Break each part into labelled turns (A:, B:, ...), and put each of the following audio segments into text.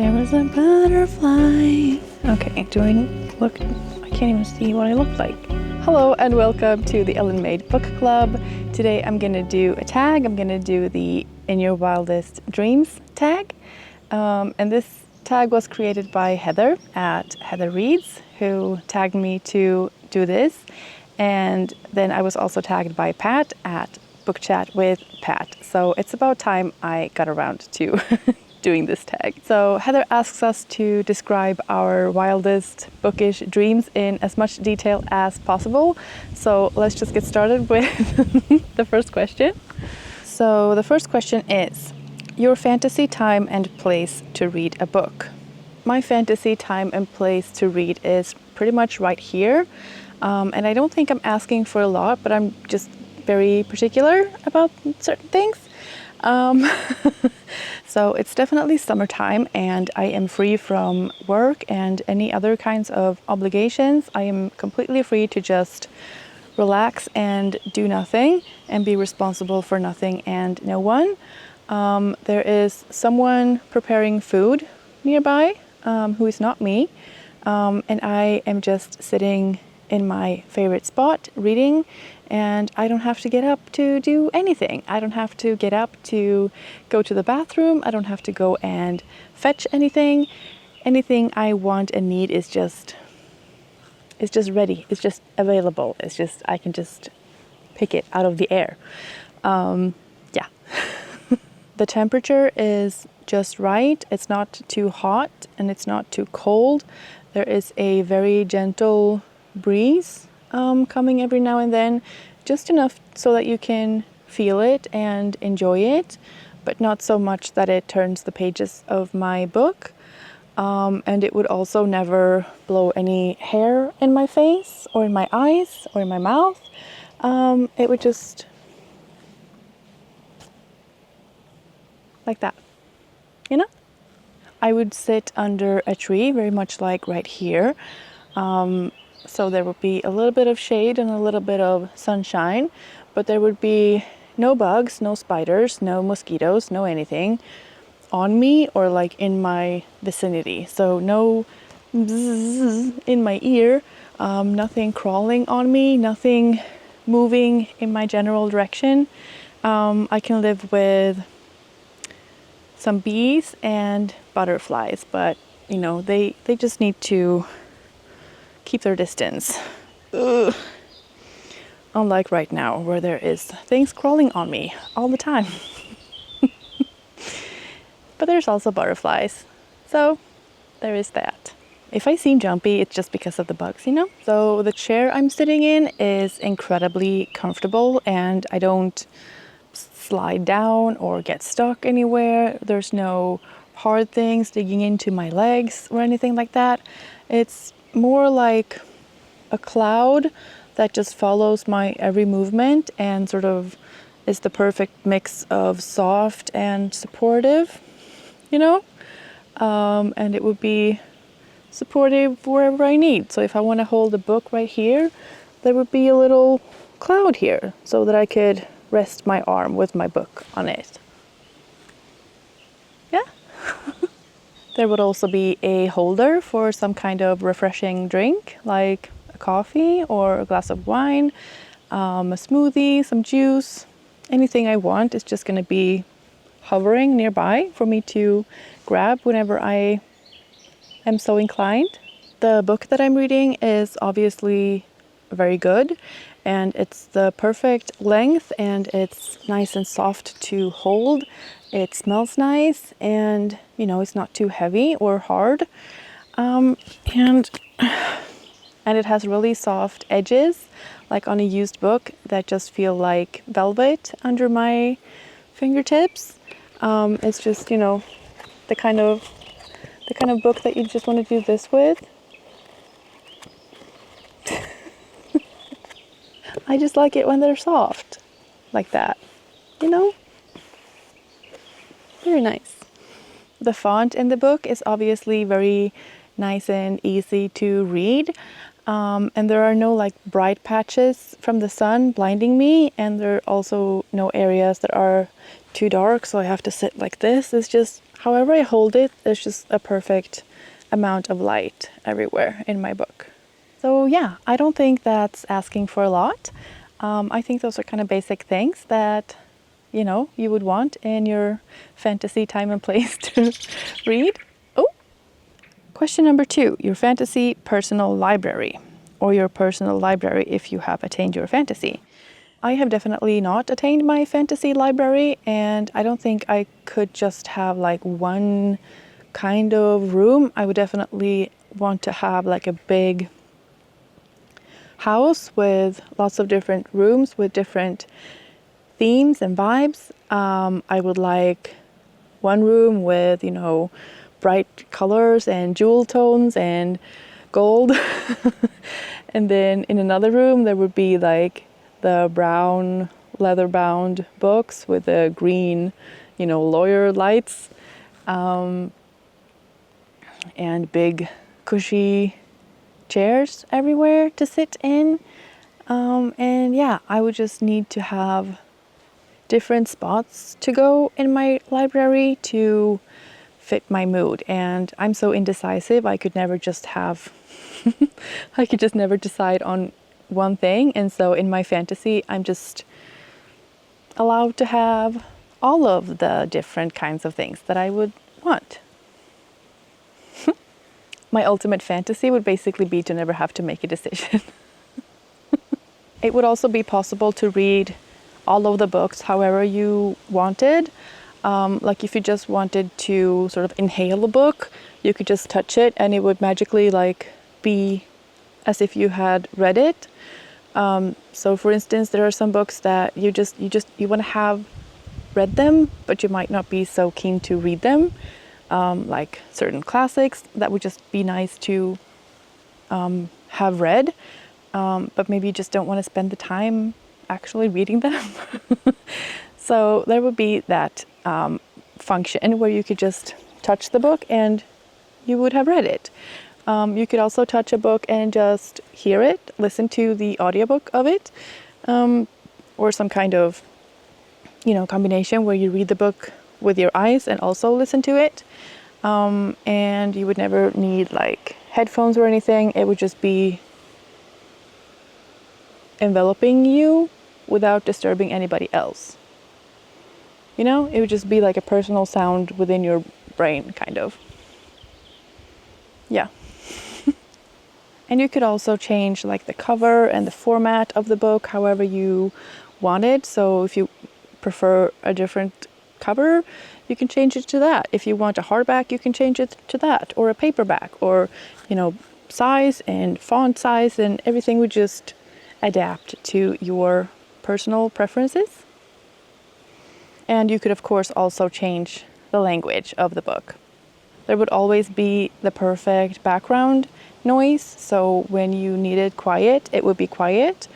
A: There was a butterfly. Okay, do I look? I can't even see what I look like. Hello and welcome to the Ellen Made Book Club. Today I'm gonna do a tag. I'm gonna do the In Your Wildest Dreams tag. And this tag was created by Heather at Heather Reads, who tagged me to do this. And then I was also tagged by Pat at Book Chat with Pat. So it's about time I got around to doing this tag. So Heather asks us to describe our wildest bookish dreams in as much detail as possible. So let's just get started with the first question. So the first question is, your fantasy time and place to read a book. My fantasy time and place to read is pretty much right here. And I don't think I'm asking for a lot, but I'm just very particular about certain things. So it's definitely summertime and I am free from work and any other kinds of obligations. I am completely free to just relax and do nothing and be responsible for nothing and no one. There is someone preparing food nearby who is not me, and I am just sitting in my favorite spot reading, and I don't have to get up to do anything. I don't have to get up to go to the bathroom. I don't have to go and fetch anything. Anything I want and need is just ready. It's just available. It's just, I can just pick it out of the air. Yeah. The temperature is just right. It's not too hot and it's not too cold. There is a very gentle breeze coming every now and then, just enough so that you can feel it and enjoy it, but not so much that it turns the pages of my book. And it would also never blow any hair in my face or in my eyes or in my mouth. It would just like that, you know? I would sit under a tree, very much like right here. So there would be a little bit of shade and a little bit of sunshine, but there would be no bugs, no spiders, no mosquitoes, no anything on me or like in my vicinity. So no bzzz in my ear, nothing crawling on me, nothing moving in my general direction. I can live with some bees and butterflies, but you know, they just need to keep their distance. Ugh. Unlike right now, where there is things crawling on me all the time. But there's also butterflies, so there is that. If I seem jumpy, it's just because of the bugs, you know? So the chair I'm sitting in is incredibly comfortable and I don't slide down or get stuck anywhere. There's no hard things digging into my legs or anything like that. It's more like a cloud that just follows my every movement and sort of is the perfect mix of soft and supportive, you know? And it would be supportive wherever I need. So if I want to hold a book right here, there would be a little cloud here so that I could rest my arm with my book on it. Yeah? There would also be a holder for some kind of refreshing drink, like a coffee or a glass of wine, a smoothie, some juice, anything I want is just going to be hovering nearby for me to grab whenever I am so inclined. The book that I'm reading is obviously very good and it's the perfect length and it's nice and soft to hold. It smells nice and, you know, it's not too heavy or hard. And it has really soft edges, like on a used book, that just feel like velvet under my fingertips. It's just, you know, the kind of book that you just want to do this with. I just like it when they're soft, like that, you know? Very nice. The font in the book is obviously very nice and easy to read. And there are no like bright patches from the sun blinding me, and there are also no areas that are too dark, so I have to sit like this. It's just, however I hold it, it's just a perfect amount of light everywhere in my book. So yeah, I don't think that's asking for a lot. I think those are kind of basic things that, you know, you would want in your fantasy time and place to read. Oh, question number 2, your fantasy personal library, or your personal library if you have attained your fantasy. I have definitely not attained my fantasy library, and I don't think I could just have like one kind of room. I would definitely want to have like a big house with lots of different rooms with different themes and vibes. I would like one room with, you know, bright colors and jewel tones and gold. And then in another room there would be like the brown leather bound books with the green, you know, lawyer lights, and big cushy chairs everywhere to sit in. And yeah, I would just need to have different spots to go in my library to fit my mood. And I'm so indecisive, I could never just have I could just never decide on one thing. And so in my fantasy, I'm just allowed to have all of the different kinds of things that I would want. My ultimate fantasy would basically be to never have to make a decision. It would also be possible to read all of the books however you wanted. Like if you just wanted to sort of inhale a book, you could just touch it and it would magically like be as if you had read it. So for instance, there are some books that you want to have read them, but you might not be so keen to read them. Like certain classics that would just be nice to have read, but maybe you just don't want to spend the time actually reading them. So there would be that function where you could just touch the book and you would have read it. You could also touch a book and just hear it, listen to the audiobook of it, or some kind of, you know, combination where you read the book with your eyes and also listen to it. And you would never need like headphones or anything. It would just be enveloping you without disturbing anybody else. You know, it would just be like a personal sound within your brain, kind of. Yeah. And you could also change like the cover and the format of the book however you wanted. So if you prefer a different cover, you can change it to that. If you want a hardback, you can change it to that, or a paperback, or, you know, size and font size, and everything would just adapt to your personal preferences. And you could of course also change the language of the book. There would always be the perfect background noise, so when you needed quiet, it would be quiet.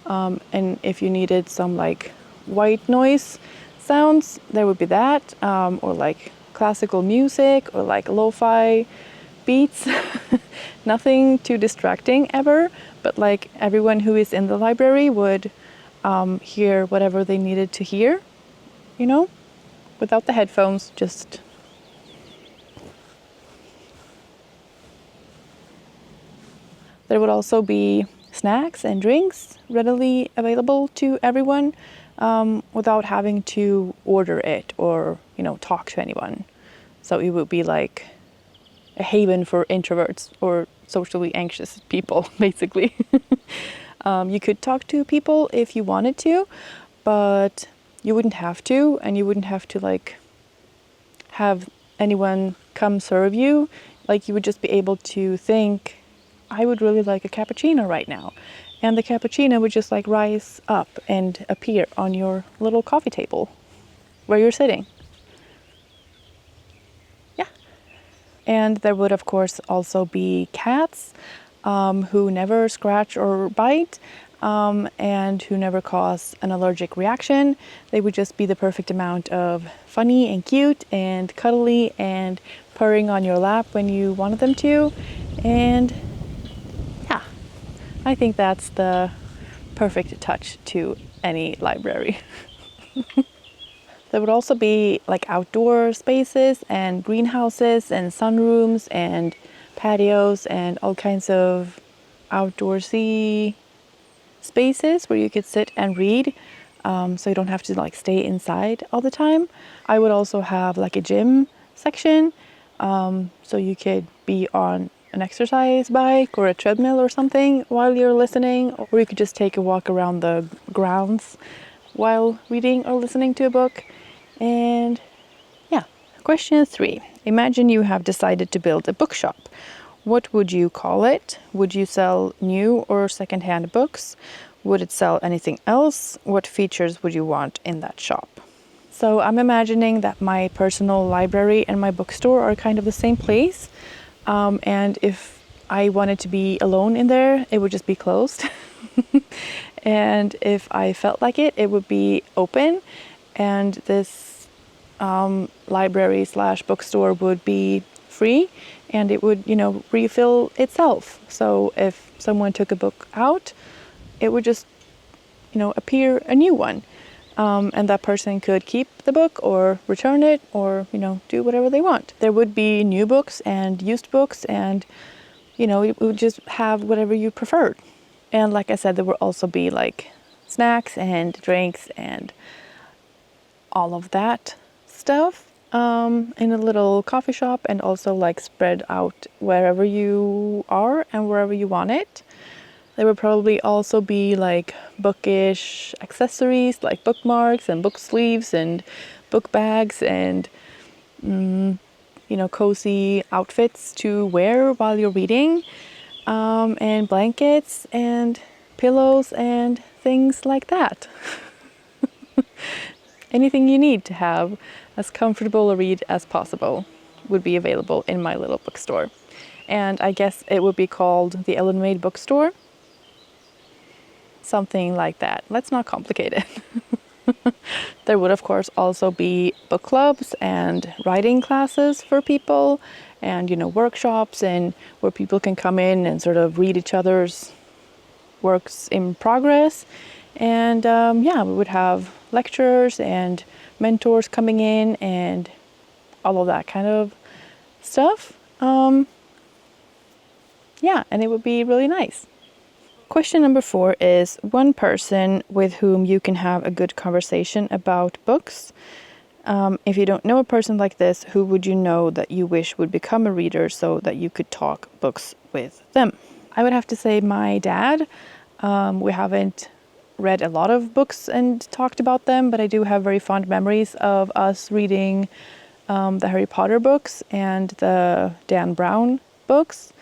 A: And if you needed some like white noise sounds, there would be that, or like classical music, or like lo-fi beats. Nothing too distracting ever, but like everyone who is in the library would hear whatever they needed to hear, you know, without the headphones, just. There would also be snacks and drinks readily available to everyone, without having to order it or, you know, talk to anyone. So it would be like a haven for introverts or socially anxious people, basically. You could talk to people if you wanted to, but you wouldn't have to, and you wouldn't have to like have anyone come serve you. Like you would just be able to think, I would really like a cappuccino right now. And the cappuccino would just like rise up and appear on your little coffee table where you're sitting. Yeah. And there would of course also be cats who never scratch or bite, and who never cause an allergic reaction. They would just be the perfect amount of funny and cute and cuddly and purring on your lap when you wanted them to. And yeah, I think that's the perfect touch to any library. There would also be like outdoor spaces and greenhouses and sunrooms and patios and all kinds of outdoorsy spaces where you could sit and read, so you don't have to like stay inside all the time. I would also have like a gym section, so you could be on an exercise bike or a treadmill or something while you're listening, or you could just take a walk around the grounds while reading or listening to a book. And yeah, question 3. Imagine you have decided to build a bookshop. What would you call it? Would you sell new or secondhand books? Would it sell anything else? What features would you want in that shop? So I'm imagining that my personal library and my bookstore are kind of the same place. And if I wanted to be alone in there, it would just be closed. And if I felt like it, it would be open. And this library / bookstore would be free, and it would, refill itself. So if someone took a book out, it would just, appear a new one. And that person could keep the book or return it or, do whatever they want. There would be new books and used books, and, it would just have whatever you preferred. And like I said, there would also be like snacks and drinks and all of that stuff in a little coffee shop, and also like spread out wherever you are and wherever you want it. There would probably also be like bookish accessories like bookmarks and book sleeves and book bags and cozy outfits to wear while you're reading, and blankets and pillows and things like that. Anything you need to have as comfortable a read as possible would be available in my little bookstore. And I guess it would be called the Ellen Made Bookstore. Something like that. Let's not complicate it. There would, of course, also be book clubs and writing classes for people, and, workshops, and where people can come in and sort of read each other's works in progress. And we would have lecturers and mentors coming in and all of that kind of stuff. And it would be really nice. Question number 4 is one person with whom you can have a good conversation about books. If you don't know a person like this, who would you know that you wish would become a reader so that you could talk books with them? I would have to say my dad. We haven't read a lot of books and talked about them, but I do have very fond memories of us reading the Harry Potter books and the Dan Brown books,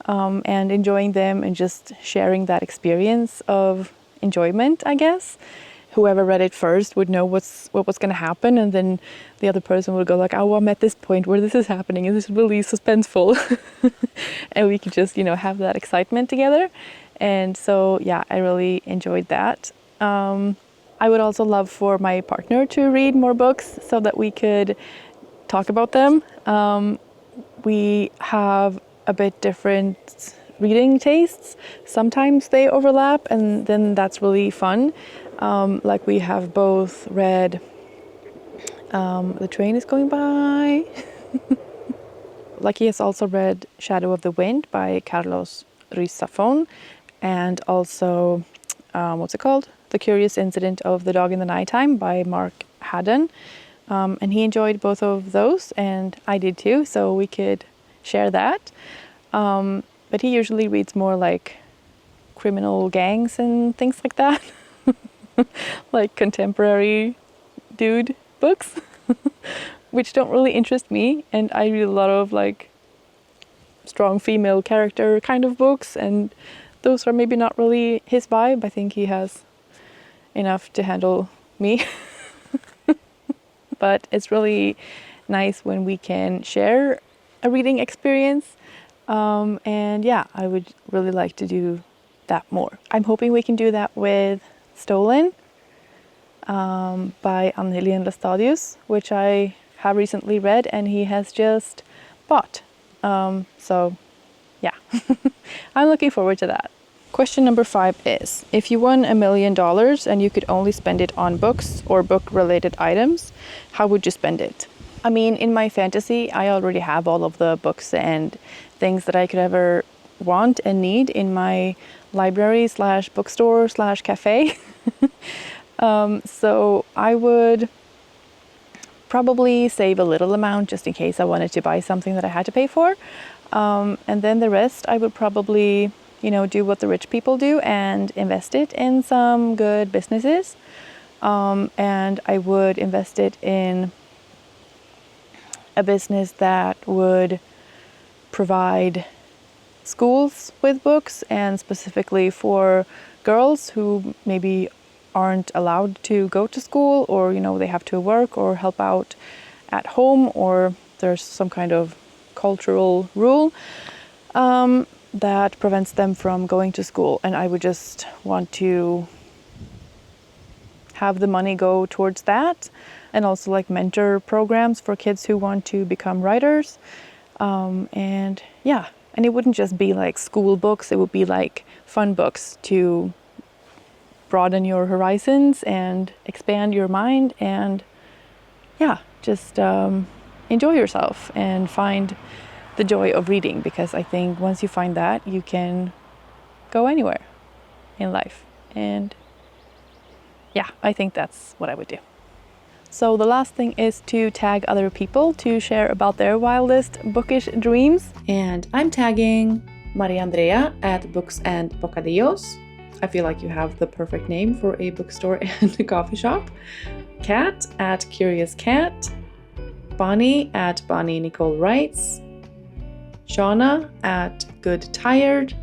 A: and enjoying them and just sharing that experience of enjoyment, I guess. Whoever read it first would know what was going to happen, and then the other person would go like, oh, I'm at this point where this is happening, and this is really suspenseful. And we could just, have that excitement together. And so, yeah, I really enjoyed that. I would also love for my partner to read more books so that we could talk about them. We have a bit different reading tastes. Sometimes they overlap, and then that's really fun. Like we have both read The Train is Going By. Like he has also read Shadow of the Wind by Carlos Ruiz Zafón, and also, what's it called? The Curious Incident of the Dog in the Nighttime by Mark Haddon. And he enjoyed both of those, and I did too, so we could share that. But he usually reads more like criminal gangs and things like that. Like contemporary dude books, which don't really interest me. And I read a lot of like strong female character kind of books, and those are maybe not really his vibe. I think he has enough to handle me. But it's really nice when we can share a reading experience. And yeah, I would really like to do that more. I'm hoping we can do that with Stolen by Angelien Lestadius, which I have recently read and he has just bought. So yeah, I'm looking forward to that. Question number 5 is, if you won $1 million and you could only spend it on books or book-related items, how would you spend it? I mean, in my fantasy, I already have all of the books and things that I could ever want and need in my library slash bookstore slash cafe. So I would probably save a little amount just in case I wanted to buy something that I had to pay for. And then the rest I would probably, do what the rich people do and invest it in some good businesses. And I would invest it in a business that would provide schools with books, and specifically for girls who maybe aren't allowed to go to school, or they have to work or help out at home, or there's some kind of cultural rule that prevents them from going to school. And I would just want to have the money go towards that, and also like mentor programs for kids who want to become writers. And it wouldn't just be like school books, it would be like fun books to broaden your horizons and expand your mind, and just enjoy yourself and find the joy of reading, because I think once you find that, you can go anywhere in life. And I think that's what I would do. So the last thing is to tag other people to share about their wildest bookish dreams. And I'm tagging Maria Andrea at Books and Bocadillos. I feel like you have the perfect name for a bookstore and a coffee shop. Kat at Curious Cat. Bonnie at Bonnie Nicole Writes. Shauna at Good Tired.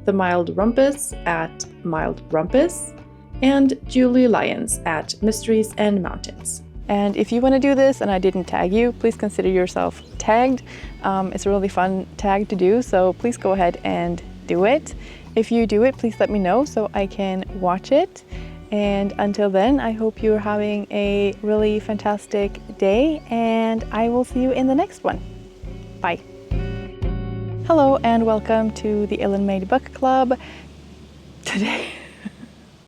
A: The Mild Rumpus at Mild Rumpus. And Julie Lyons at Mysteries and Mountains. And if you want to do this and I didn't tag you, please consider yourself tagged. It's a really fun tag to do, so please go ahead and do it. If you do it, please let me know so I can watch it. And until then, I hope you're having a really fantastic day, and I will see you in the next one. Bye. Hello and welcome to the Ellen Made Book Club. Today